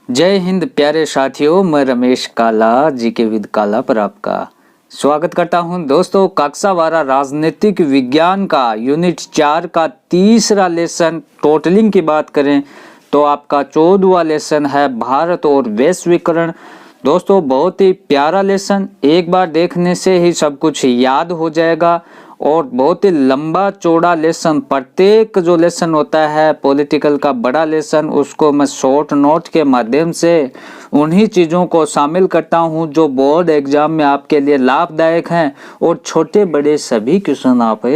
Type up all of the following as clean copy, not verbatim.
जय हिंद प्यारे साथियों, मैं रमेश काला जी के विद काला पर आपका स्वागत करता हूं। दोस्तों, कक्षा 12 राजनीतिक विज्ञान का यूनिट 4 का तीसरा लेसन टोटलिंग की बात करें तो आपका 14वां लेसन है भारत और वैश्वीकरण। दोस्तों, बहुत ही प्यारा लेसन, एक बार देखने से ही सब कुछ याद हो जाएगा और बहुत ही लंबा चौड़ा लेसन। प्रत्येक जो लेसन होता है पॉलिटिकल का बड़ा लेसन, उसको मैं शॉर्ट नोट के माध्यम से उन्हीं चीज़ों को शामिल करता हूं जो बोर्ड एग्जाम में आपके लिए लाभदायक हैं और छोटे बड़े सभी क्वेश्चन आप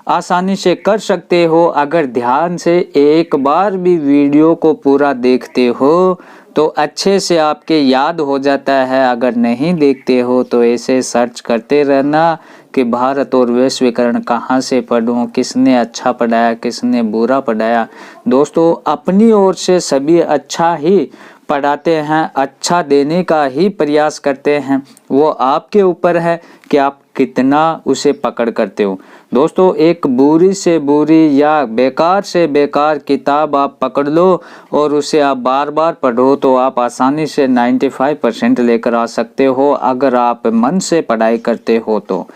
आसानी से कर सकते हो अगर ध्यान से एक बार भी वीडियो को पूरा देखते हो तो अच्छे से आपके याद हो जाता है। अगर नहीं देखते हो तो ऐसे सर्च करते रहना कि भारत और वैश्वीकरण कहाँ से पढ़ूं, किसने अच्छा पढ़ाया किसने बुरा पढ़ाया। दोस्तों, अपनी ओर से सभी अच्छा ही पढ़ाते हैं, अच्छा देने का ही प्रयास करते हैं। वो आपके ऊपर है कि आप कितना उसे पकड़ करते हो। दोस्तों, एक बुरी से बुरी या बेकार से बेकार किताब आप पकड़ लो और उसे आप बार बार पढ़ो तो आप आसानी से 95% लेकर आ सकते हो अगर आप मन से पढ़ाई करते हो तो।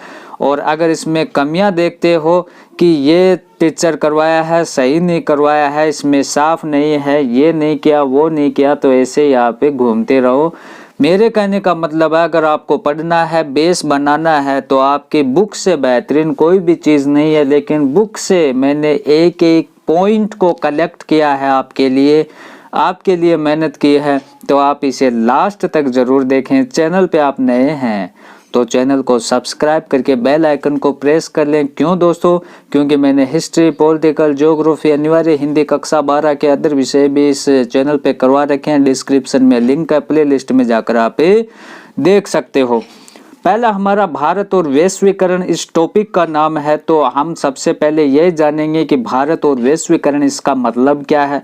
और अगर इसमें कमियां देखते हो कि ये टीचर करवाया है सही नहीं करवाया है, इसमें साफ नहीं है, ये नहीं किया वो नहीं किया, तो ऐसे यहाँ पे घूमते रहो। मेरे कहने का मतलब है अगर आपको पढ़ना है, बेस बनाना है तो आपकी बुक से बेहतरीन कोई भी चीज़ नहीं है। लेकिन बुक से मैंने एक एक पॉइंट को कलेक्ट किया है आपके लिए मेहनत की है, तो आप इसे लास्ट तक जरूर देखें। चैनल पे आप नए हैं तो चैनल को सब्सक्राइब करके बेल आइकन को प्रेस कर लें। क्यों दोस्तों? क्योंकि मैंने हिस्ट्री, पॉलिटिकल, ज्योग्राफी, अनिवार्य हिंदी कक्षा 12 के अदर विषय भी इस चैनल पे करवा रखे हैं। डिस्क्रिप्शन में लिंक है, प्ले लिस्ट में जाकर आप देख सकते हो। पहला हमारा भारत और वैश्वीकरण इस टॉपिक का नाम है, तो हम सबसे पहले यह जानेंगे कि भारत और वैश्वीकरण इसका मतलब क्या है।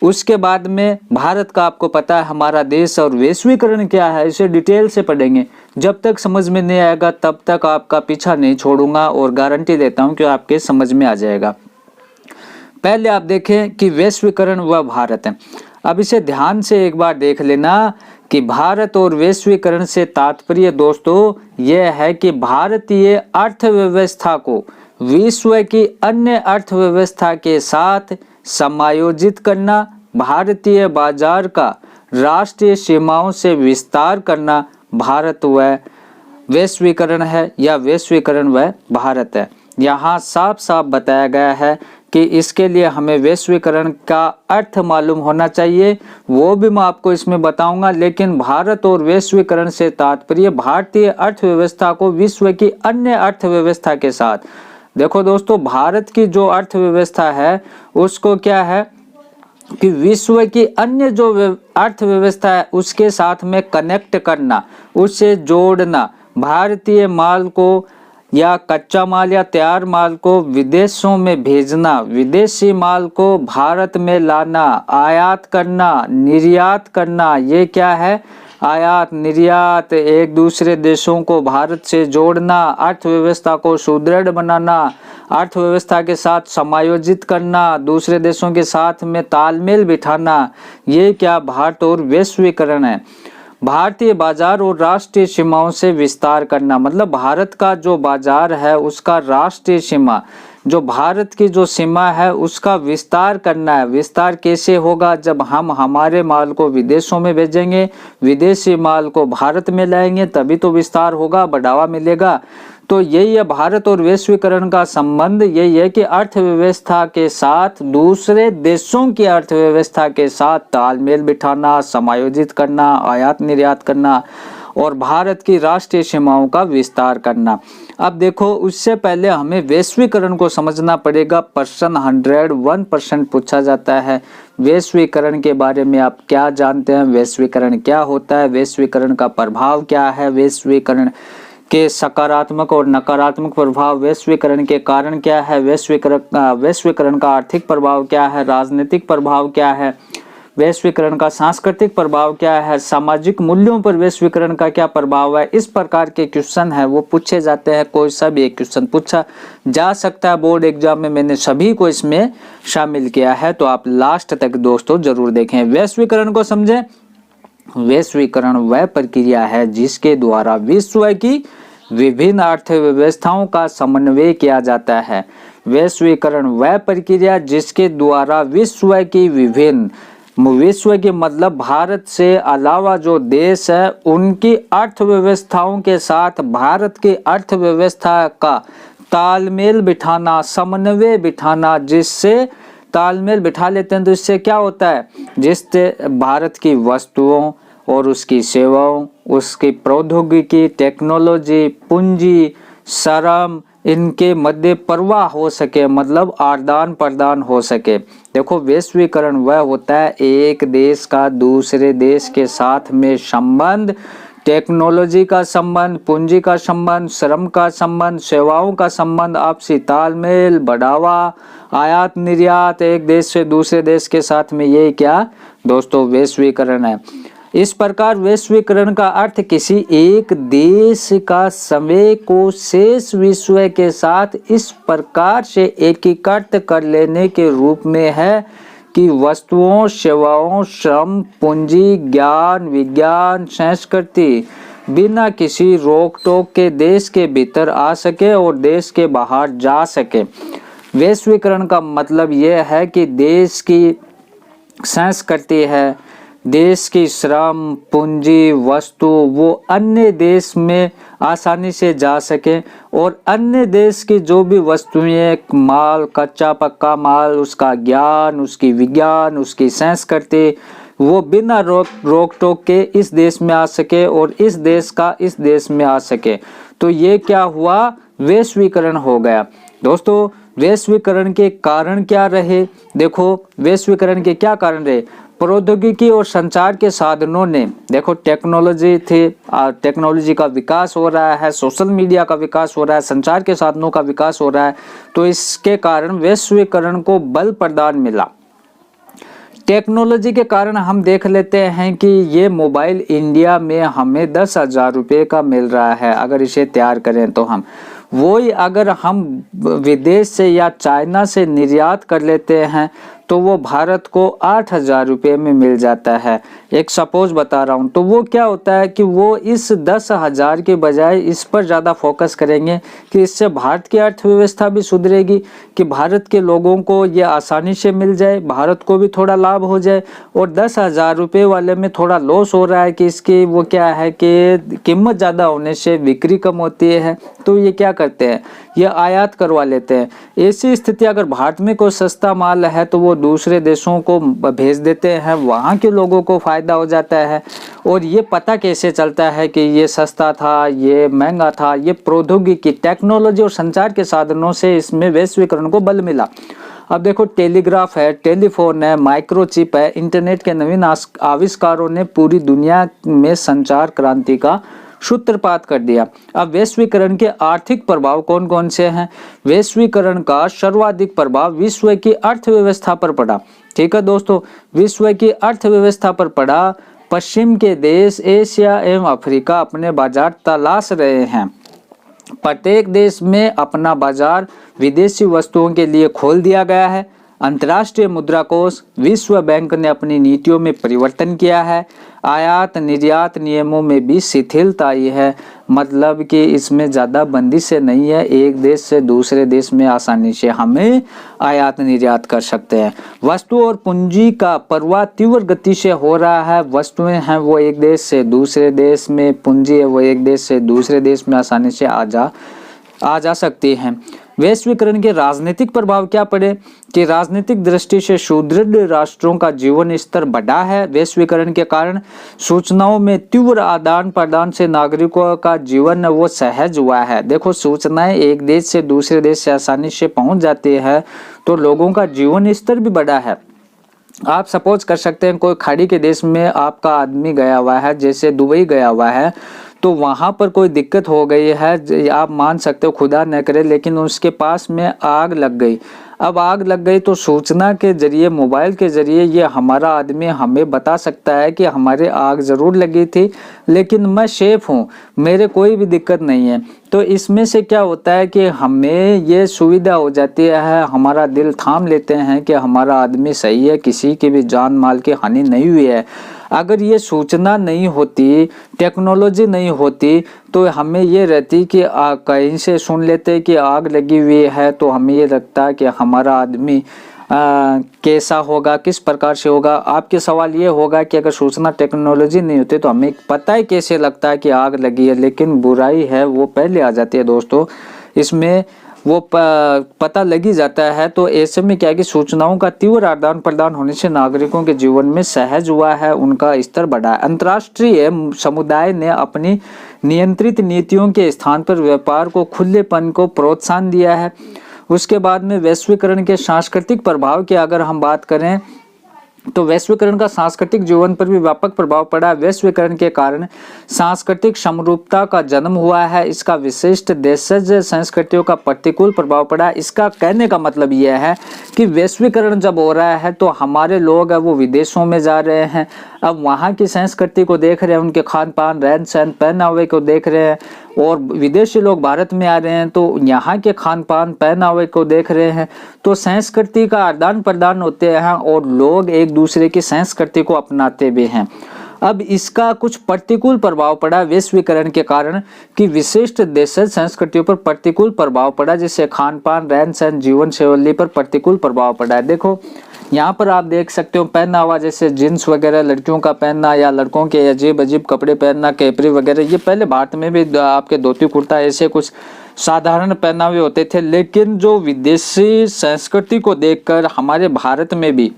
उसके बाद में भारत का आपको पता है हमारा देश, और वैश्वीकरण क्या है इसे डिटेल से पढ़ेंगे। जब तक समझ में नहीं आएगा तब तक आपका पीछा नहीं छोड़ूंगा और गारंटी देता हूं कि आपके समझ में आ जाएगा। पहले आप देखें कि वैश्वीकरण व भारत है। अब इसे ध्यान से एक बार देख लेना कि भारत और वैश्वीकरण से तात्पर्य दोस्तों यह है कि भारतीय अर्थव्यवस्था को विश्व की अन्य अर्थव्यवस्था के साथ समायोजित करना, भारतीय बाजार का राष्ट्रीय सीमाओं से विस्तार करना भारत व वैश्वीकरण है या वैश्वीकरण व भारत है। यहाँ साफ साफ बताया गया है कि इसके लिए हमें वैश्वीकरण का अर्थ मालूम होना चाहिए, वो भी मैं आपको इसमें बताऊंगा। लेकिन भारत और वैश्वीकरण से तात्पर्य भारतीय अर्थव्यवस्था को विश्व की अन्य अर्थव्यवस्था के साथ। देखो दोस्तों, भारत की जो अर्थव्यवस्था है उसको क्या है कि विश्व की अन्य जो अर्थव्यवस्था है उसके साथ में कनेक्ट करना, उससे जोड़ना, भारतीय माल को या कच्चा माल या तैयार माल को विदेशों में भेजना, विदेशी माल को भारत में लाना, आयात करना, निर्यात करना। ये क्या है? आयात निर्यात, एक दूसरे देशों को भारत से जोड़ना, अर्थव्यवस्था को सुदृढ़ बनाना, अर्थव्यवस्था के साथ समायोजित करना, दूसरे देशों के साथ में तालमेल बिठाना। ये क्या? भारत और वैश्वीकरण है। भारतीय बाजार और राष्ट्रीय सीमाओं से विस्तार करना, मतलब भारत का जो बाजार है उसका राष्ट्रीय सीमा, जो भारत की जो सीमा है उसका विस्तार करना है। विस्तार कैसे होगा? जब हम हमारे माल को विदेशों में भेजेंगे, विदेशी माल को भारत में लाएंगे, तभी तो विस्तार होगा, बढ़ावा मिलेगा। तो यही है भारत और वैश्वीकरण का संबंध, यही है कि अर्थव्यवस्था के साथ दूसरे देशों की अर्थव्यवस्था के साथ तालमेल बिठाना, समायोजित करना, आयात निर्यात करना और भारत की राष्ट्रीय सीमाओं का विस्तार करना। अब देखो, उससे पहले हमें वैश्वीकरण को समझना पड़ेगा। प्रश्न 101% पूछा जाता है वैश्वीकरण के बारे में आप क्या जानते हैं, वैश्वीकरण क्या होता है, वैश्वीकरण का प्रभाव क्या है, वैश्वीकरण के सकारात्मक और नकारात्मक प्रभाव, वैश्वीकरण के कारण क्या है, वैश्वीकरण का आर्थिक प्रभाव क्या है, राजनीतिक प्रभाव क्या है, वैश्वीकरण का सांस्कृतिक प्रभाव क्या है, सामाजिक मूल्यों पर वैश्वीकरण का क्या प्रभाव है। इस प्रकार के क्वेश्चन है वो पूछे जाते हैं। कोई सा भी एक क्वेश्चन पूछा जा सकता है बोर्ड एग्जाम में, मैंने सभी को इसमें शामिल किया है, तो आप लास्ट तक दोस्तों जरूर देखें। वैश्वीकरण को समझें वैश्वीकरण वह प्रक्रिया है जिसके द्वारा विश्व की विभिन्न अर्थव्यवस्थाओं का समन्वय किया जाता है। वैश्वीकरण वह प्रक्रिया जिसके द्वारा विश्व के मतलब भारत से अलावा जो देश है उनकी अर्थव्यवस्थाओं के साथ भारत की अर्थव्यवस्था का तालमेल बिठाना, समन्वय बिठाना, जिससे तालमेल बिठा लेते हैं तो इससे क्या होता है, जिससे भारत की वस्तुओं और उसकी सेवाओं, उसकी प्रौद्योगिकी, टेक्नोलॉजी, पूंजी, श्रम, इनके मध्य प्रवाह हो सके, मतलब आदान प्रदान हो सके। देखो, वैश्वीकरण वह होता है एक देश का दूसरे देश के साथ में संबंध, टेक्नोलॉजी का संबंध, पूंजी का संबंध, श्रम का संबंध, सेवाओं का संबंध, आपसी तालमेल, बढ़ावा, आयात निर्यात एक देश से दूसरे देश के साथ में, ये क्या दोस्तों वैश्वीकरण है। इस प्रकार वैश्वीकरण का अर्थ किसी एक देश का समय को शेष विश्व के साथ इस प्रकार से एकीकृत कर लेने के रूप में है कि वस्तुओं, सेवाओं, श्रम, पूंजी, ज्ञान, विज्ञान, संस्कृति बिना किसी रोक टोक के देश के भीतर आ सके और देश के बाहर जा सके। वैश्वीकरण का मतलब यह है कि देश की संस्कृति है, देश की श्रम, पूंजी, वस्तु वो अन्य देश में आसानी से जा सके और अन्य देश की जो भी वस्तुएं, माल, कच्चा पक्का माल, उसका ज्ञान, उसकी विज्ञान, उसकी संस्कृति वो बिना रोक टोक के इस देश में आ सके और इस देश का इस देश में आ सके। तो ये क्या हुआ, वैश्वीकरण हो गया। दोस्तों, वैश्वीकरण के कारण क्या रहे? देखो, वैश्वीकरण के क्या कारण रहे? प्रौद्योगिकी और संचार के साधनों ने, देखो टेक्नोलॉजी थी, टेक्नोलॉजी का विकास हो रहा है, सोशल मीडिया का विकास हो रहा है, संचार के साधनों का विकास हो रहा है, तो इसके कारण वैश्वीकरण को बल प्रदान मिला। टेक्नोलॉजी के कारण हम देख लेते हैं कि ये मोबाइल इंडिया में हमें 10,000 रुपये का मिल रहा है अगर इसे तैयार करें तो हम, वही अगर हम विदेश से या चाइना से निर्यात कर लेते हैं तो वो भारत को 8,000 रुपये में मिल जाता है। एक सपोज बता रहा हूँ। तो वो क्या होता है कि वो इस 10,000 के बजाय इस पर ज़्यादा फोकस करेंगे कि इससे भारत की अर्थव्यवस्था भी सुधरेगी, कि भारत के लोगों को ये आसानी से मिल जाए, भारत को भी थोड़ा लाभ हो जाए, और 10,000 रुपये वाले में थोड़ा लॉस हो रहा है कि इसकी वो क्या है कि कीमत ज़्यादा होने से बिक्री कम होती है, तो ये क्या करते हैं, ये आयात करवा लेते हैं। ऐसी स्थिति अगर भारत में कोई सस्ता माल है तो वो दूसरे देशों को भेज देते हैं, वहाँ के लोगों को फायदा हो जाता है। और ये पता कैसे चलता है कि ये सस्ता था, ये महंगा था? ये प्रौद्योगिकी, टेक्नोलॉजी और संचार के साधनों से इसमें वैश्वीकरण को बल मिला। अब देखो, टेलीग्राफ है, टेलीफोन है, माइक्रोचिप है, इंटरनेट के नवीन आविष्कारों ने पूरी दुनिया में संचार क्रांति का सूत्रपात कर दिया। अब वैश्वीकरण के आर्थिक प्रभाव कौन कौन से हैं? वैश्वीकरण का सर्वाधिक प्रभाव विश्व की अर्थव्यवस्था पर पड़ा। ठीक है दोस्तों, विश्व की अर्थव्यवस्था पर पड़ा। पश्चिम के देश एशिया एवं अफ्रीका अपने बाजार तलाश रहे हैं। प्रत्येक देश में अपना बाजार विदेशी वस्तुओं के लिए खोल दिया गया है। अंतर्राष्ट्रीय मुद्रा कोष, विश्व बैंक ने अपनी नीतियों में परिवर्तन किया है। आयात निर्यात नियमों में भी शिथिलता आई है, मतलब कि इसमें ज़्यादा बंदिशें नहीं है, एक देश से दूसरे देश में आसानी से हमें आयात निर्यात कर सकते हैं। वस्तु और पूंजी का प्रवाह तीव्र गति से हो रहा है। वस्तुएं हैं वो एक देश से दूसरे देश में, पूंजी है वो एक देश से दूसरे देश में आसानी से आ जा सकती हैं। वैश्वीकरण के राजनीतिक प्रभाव क्या पड़े? कि राजनीतिक दृष्टि से सुदृढ़ राष्ट्रों का जीवन स्तर बढ़ा है। वैश्वीकरण के कारण सूचनाओं में तीव्र आदान प्रदान से नागरिकों का जीवन वो सहज हुआ है। देखो, सूचनाएं एक देश से दूसरे देश से आसानी से पहुंच जाती है तो लोगों का जीवन स्तर भी बढ़ा है। आप सपोज कर सकते हैं कोई खाड़ी के देश में आपका आदमी गया हुआ है, जैसे दुबई गया हुआ है, तो वहाँ पर कोई दिक्कत हो गई है, आप मान सकते हो खुदा न करे, लेकिन उसके पास में आग लग गई। अब आग लग गई तो सूचना के जरिए, मोबाइल के जरिए ये हमारा आदमी हमें बता सकता है कि हमारे आग ज़रूर लगी थी लेकिन मैं सेफ हूँ, मेरे कोई भी दिक्कत नहीं है। तो इसमें से क्या होता है कि हमें ये सुविधा हो जाती है, हमारा दिल थाम लेते हैं कि हमारा आदमी सही है, किसी की भी जान माल की हानि नहीं हुई है। अगर ये सूचना नहीं होती, टेक्नोलॉजी नहीं होती, तो हमें ये रहती कि कहीं से सुन लेते कि आग लगी हुई है, तो हमें ये लगता कि हमारा आदमी कैसा होगा, किस प्रकार से होगा। आपके सवाल ये होगा कि अगर सूचना टेक्नोलॉजी नहीं होती तो हमें पता ही कैसे लगता है कि आग लगी है, लेकिन बुराई है वो पहले आ जाती है दोस्तों, इसमें वो पता लगी जाता है। तो ऐसे में क्या है कि सूचनाओं का तीव्र आदान प्रदान होने से नागरिकों के जीवन में सहज हुआ है, उनका स्तर बढ़ा है। अंतर्राष्ट्रीय समुदाय ने अपनी नियंत्रित नीतियों के स्थान पर व्यापार को, खुलेपन को प्रोत्साहन दिया है। उसके बाद में वैश्वीकरण के सांस्कृतिक प्रभाव की अगर हम बात करें तो वैश्वीकरण का सांस्कृतिक जीवन पर भी व्यापक प्रभाव पड़ा। वैश्वीकरण के कारण सांस्कृतिक समरूपता का जन्म हुआ है। इसका विशिष्ट देशज संस्कृतियों का प्रतिकूल प्रभाव पड़ा। इसका कहने का मतलब यह है कि वैश्वीकरण जब हो रहा है तो हमारे लोग वो विदेशों में जा रहे हैं, अब वहाँ की संस्कृति को देख रहे हैं, उनके खान पान, रहन सहन, पहनावे को देख रहे हैं, और विदेशी लोग भारत में आ रहे हैं तो यहाँ के खान पान, पहनावे को देख रहे हैं। तो संस्कृति का आदान प्रदान होते हैं और लोग एक दूसरे की संस्कृति को अपनाते भी हैं। अब इसका कुछ प्रतिकूल प्रभाव पड़ा वैश्वीकरण के कारण कि विशिष्ट देशज संस्कृतियों पर प्रतिकूल प्रभाव पड़ा, जिससे खान पान, रहन सहन, जीवन शैली पर प्रतिकूल प्रभाव पड़ा है। देखो यहाँ पर आप देख सकते हो पहनावा, जैसे जींस वगैरह लड़कियों का पहनना या लड़कों के अजीब अजीब कपड़े पहनना, कैपरी वगैरह, ये पहले भारत में भी आपके धोती कुर्ता ऐसे कुछ साधारण पहनावे होते थे, लेकिन जो विदेशी संस्कृति को देखकर हमारे भारत में भी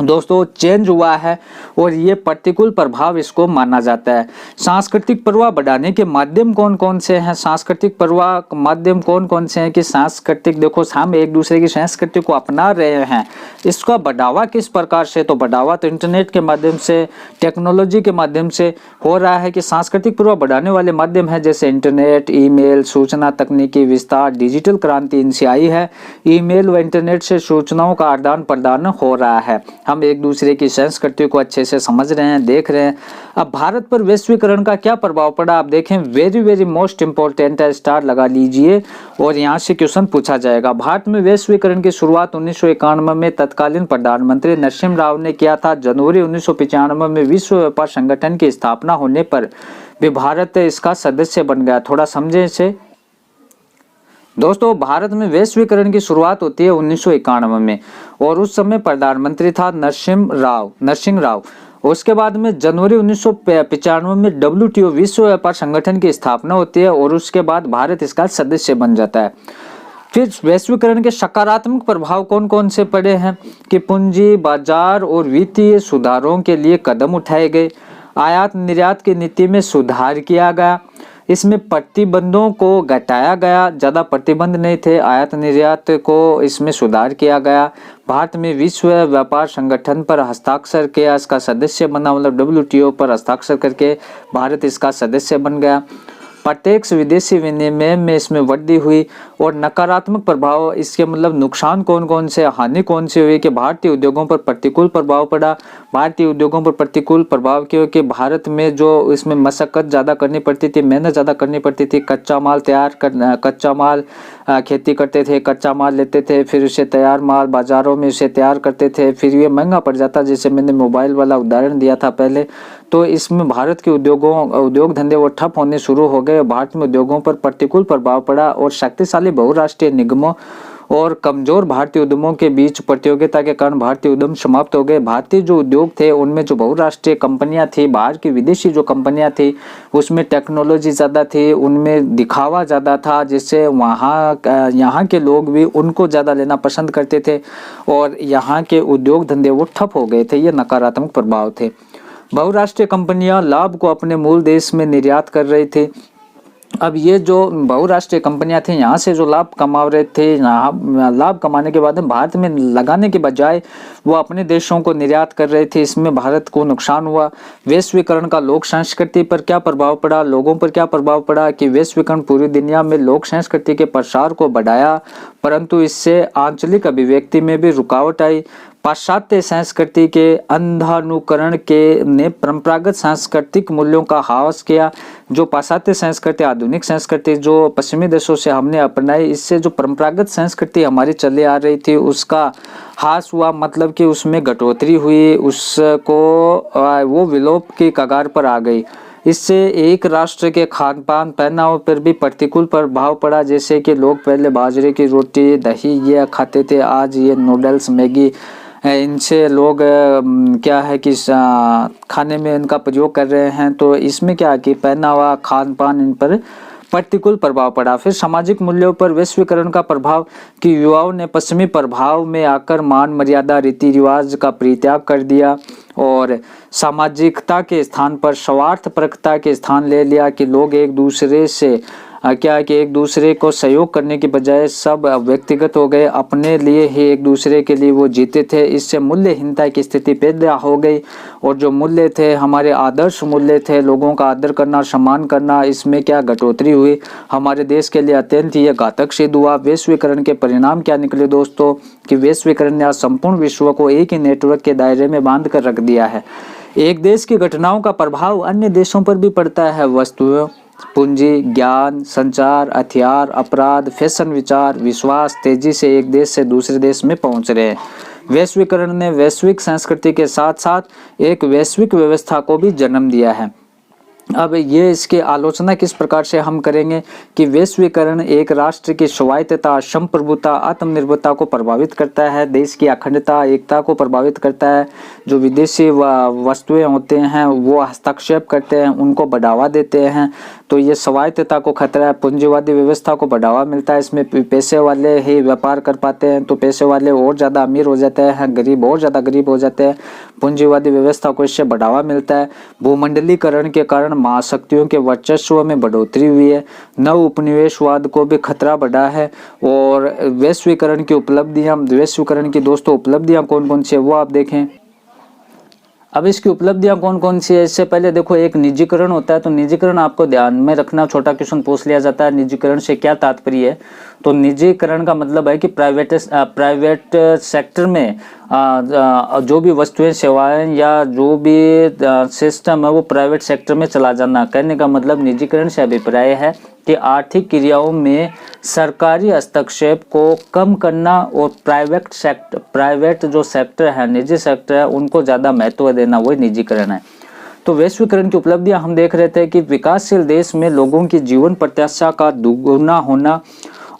दोस्तों चेंज हुआ है और ये प्रतिकूल प्रभाव इसको माना जाता है। सांस्कृतिक प्रवाह बढ़ाने के माध्यम कौन कौन से हैं? सांस्कृतिक प्रवाह माध्यम कौन कौन से हैं कि सांस्कृतिक, देखो हम एक दूसरे की संस्कृति को अपना रहे हैं, इसका बढ़ावा किस प्रकार से? तो बढ़ावा तो इंटरनेट के माध्यम से, टेक्नोलॉजी के माध्यम से हो रहा है कि सांस्कृतिक प्रवाह बढ़ाने वाले माध्यम है जैसे इंटरनेट, ईमेल, सूचना तकनीकी विस्तार, डिजिटल क्रांति इनसे आई है। ईमेल व इंटरनेट से सूचनाओं का आदान प्रदान हो रहा है, हम एक दूसरे की संस्कृति को अच्छे से समझ रहे हैं, देख रहे हैं। अब भारत पर वैश्वीकरण का क्या प्रभाव पड़ा आप देखें, वेरी वेरी मोस्ट इंपॉर्टेंट है, स्टार लगा लीजिए और यहाँ से क्वेश्चन पूछा जाएगा। भारत में वैश्वीकरण की शुरुआत 1991 में तत्कालीन प्रधानमंत्री नरसिम्हा राव ने किया था। जनवरी 1995 में विश्व व्यापार संगठन की स्थापना होने पर भी भारत इसका सदस्य बन गया। थोड़ा समझे इसे दोस्तों। भारत में वैश्वीकरण की शुरुआत होती है 1991 में और उस समय प्रधानमंत्री था नरसिंह राव। उसके बाद में जनवरी 1995 में WTO विश्व व्यापार संगठन की स्थापना होती है और उसके बाद भारत इसका सदस्य बन जाता है। फिर वैश्वीकरण के सकारात्मक प्रभाव कौन कौन से पड़े हैं कि पूंजी बाजार और वित्तीय सुधारों के लिए कदम उठाए गए, आयात निर्यात की नीति में सुधार किया गया, इसमें प्रतिबंधों को घटाया गया, ज़्यादा प्रतिबंध नहीं थे, आयात निर्यात को इसमें सुधार किया गया। भारत में विश्व व्यापार संगठन पर हस्ताक्षर किया, इसका सदस्य बना, मतलब WTO पर हस्ताक्षर करके भारत इसका सदस्य बन गया। प्रत्यक्ष विदेशी विनिमय में इसमें वृद्धि हुई। और नकारात्मक प्रभाव इसके मतलब नुकसान कौन कौन से, हानि कौन सी हुई कि भारतीय उद्योगों पर प्रतिकूल प्रभाव पड़ा। भारतीय उद्योगों पर प्रतिकूल प्रभाव क्योंकि भारत में जो इसमें मशक्कत ज़्यादा करनी पड़ती थी, मेहनत ज़्यादा करनी पड़ती थी, कच्चा माल खेती करते थे, कच्चा माल लेते थे, फिर उसे तैयार माल बाज़ारों में उसे तैयार करते थे, फिर ये महंगा पड़ जाता, जैसे मैंने मोबाइल वाला उदाहरण दिया था पहले। तो इसमें भारत के उद्योग धंधे वो ठप होने शुरू हो गए। भारत में उद्योगों पर प्रतिकूल प्रभाव पड़ा और शक्तिशाली बहुराष्ट्रीय निगमों और कमजोर भारतीय उद्यमों के बीच प्रतियोगिता के कारण भारतीय उद्यम समाप्त हो गए। भारतीय जो उद्योग थे उनमें जो बहुराष्ट्रीय कंपनियां थी, बाहर की विदेशी जो कंपनियां थी, उसमें टेक्नोलॉजी ज़्यादा थी, उनमें दिखावा ज़्यादा था, जिससे यहाँ के लोग भी उनको ज़्यादा लेना पसंद करते थे और यहाँ के उद्योग धंधे वो ठप हो गए थे। ये नकारात्मक प्रभाव थे। बहुराष्ट्रीय कंपनियां लाभ को अपने मूल देश में निर्यात कर रही थी। अब ये जो बहुराष्ट्रीय कंपनियां थी यहाँ से जो लाभ कमा रहे थे, यहाँ लाभ कमाने के बाद भारत में लगाने के बजाय वो अपने देशों को निर्यात कर रहे थे, इसमें भारत को नुकसान हुआ। वैश्वीकरण का लोक संस्कृति पर क्या प्रभाव पड़ा, लोगों पर क्या प्रभाव पड़ा कि वैश्वीकरण पूरी दुनिया में लोक संस्कृति के प्रसार को बढ़ाया, परंतु इससे आंचलिक अभिव्यक्ति में भी रुकावट आई। पाश्चात्य संस्कृति के अंधानुकरण के ने परंपरागत सांस्कृतिक मूल्यों का ह्रास किया। जो पाश्चात्य संस्कृति, आधुनिक संस्कृति जो पश्चिमी देशों से हमने अपनाई, इससे जो परंपरागत संस्कृति हमारी चली आ रही थी उसका ह्रास हुआ, मतलब कि उसमें घटोतरी हुई, उसको वो विलोप की कगार पर आ गई। इससे एक राष्ट्र के खान पान पहनावे पर भी प्रतिकूल प्रभाव पड़ा। जैसे कि लोग पहले बाजरे की रोटी, दही ये खाते थे, आज ये नूडल्स, मैगी, इनसे लोग क्या है कि खाने में इनका प्रयोग कर रहे हैं। तो इसमें क्या कि पहनावा, खान पान, इन पर प्रतिकूल प्रभाव पड़ा। फिर सामाजिक मूल्यों पर वैश्वीकरण का प्रभाव कि युवाओं ने पश्चिमी प्रभाव में आकर मान मर्यादा, रीति रिवाज का परित्याग कर दिया और सामाजिकता के स्थान पर स्वार्थपरकता के स्थान ले लिया कि लोग एक दूसरे से क्या है कि एक दूसरे को सहयोग करने की बजाय सब व्यक्तिगत हो गए, अपने लिए ही एक दूसरे के लिए वो जीते थे। इससे मूल्यहीनता की स्थिति पैदा हो गई और जो मूल्य थे, हमारे आदर्श मूल्य थे, लोगों का आदर करना, सम्मान करना, इसमें क्या घटोतरी हुई। हमारे देश के लिए अत्यंत ही घातक सिद्ध हुआ। वैश्वीकरण के परिणाम क्या निकले दोस्तों कि वैश्वीकरण ने आज संपूर्ण विश्व को एक ही नेटवर्क के दायरे में बांध कर रख दिया है। एक देश की घटनाओं का प्रभाव अन्य देशों पर भी पड़ता है। वस्तुओं, पूंजी, ज्ञान, संचार, हथियार, अपराध, फैशन, विचार, विश्वास तेजी से एक देश से दूसरे देश में पहुंच रहे हैं। वैश्वीकरण ने वैश्विक संस्कृति के साथ साथ एक वैश्विक व्यवस्था को भी जन्म दिया है। अब ये इसकी आलोचना किस प्रकार से हम करेंगे कि वैश्वीकरण एक राष्ट्र की स्वायत्तता, संप्रभुता, आत्मनिर्भरता को प्रभावित करता है, देश की अखंडता, एकता को प्रभावित करता है। जो विदेशी वस्तुएं होते हैं वो हस्तक्षेप करते हैं, उनको बढ़ावा देते हैं, तो ये स्वायत्तता को खतरा है। पूंजीवादी व्यवस्था को बढ़ावा मिलता है, इसमें पैसे वाले ही व्यापार कर पाते हैं, तो पैसे वाले और ज़्यादा अमीर हो जाते हैं, गरीब और ज़्यादा गरीब हो जाते हैं। पूंजीवादी व्यवस्था को इससे बढ़ावा मिलता है। भूमंडलीकरण के कारण महाशक्तियों के वर्चस्व में बढ़ोतरी हुई है। नव उपनिवेशवाद को भी खतरा बढ़ा है। और वैश्वीकरण की उपलब्धियां, वैश्वीकरण की दोस्तों उपलब्धियां कौन कौन सी है वो आप देखें। अब इसकी उपलब्धियां कौन कौन सी है, इससे पहले देखो एक निजीकरण होता है। तो निजीकरण आपको ध्यान में रखना, छोटा क्वेश्चन पूछ लिया जाता है, निजीकरण से क्या तात्पर्य है। तो निजीकरण का मतलब है कि प्राइवेट सेक्टर में जो भी वस्तुएं, सेवाएं या जो भी सिस्टम है वो प्राइवेट सेक्टर में चला जाना। कहने का मतलब निजीकरण से अभिप्राय है कि आर्थिक क्रियाओं में सरकारी हस्तक्षेप को कम करना और प्राइवेट जो सेक्टर है, निजी सेक्टर है, उनको ज़्यादा महत्व देना, वही निजीकरण है। तो वैश्वीकरण की उपलब्धियां हम देख रहे थे कि विकासशील देश में लोगों की जीवन प्रत्याशा का दुगुना होना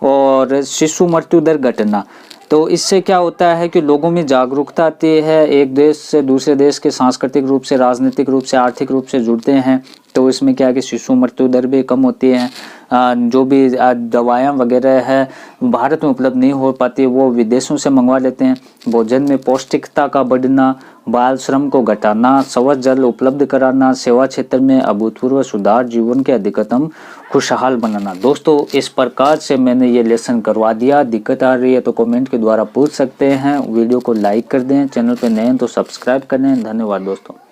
और शिशु मृत्यु दर घटना। तो इससे क्या होता है कि लोगों में जागरूकता आती है, एक देश से दूसरे देश के सांस्कृतिक रूप से, राजनीतिक रूप से, आर्थिक रूप से जुड़ते हैं। तो इसमें क्या है कि शिशु मृत्यु दर भी कम होती है। जो भी दवाएं वगैरह है भारत में उपलब्ध नहीं हो पाती, वो विदेशों से मंगवा लेते हैं। भोजन में पौष्टिकता का बढ़ना, बाल श्रम को घटाना, स्वच्छ जल उपलब्ध कराना, सेवा क्षेत्र में अभूतपूर्व सुधार, जीवन के अधिकतम खुशहाल बनाना। दोस्तों इस प्रकार से मैंने ये लेसन करवा दिया। दिक्कत आ रही है तो कमेंट के द्वारा पूछ सकते हैं। वीडियो को लाइक कर दें, चैनल पर नए हैं तो सब्सक्राइब कर दें। धन्यवाद दोस्तों।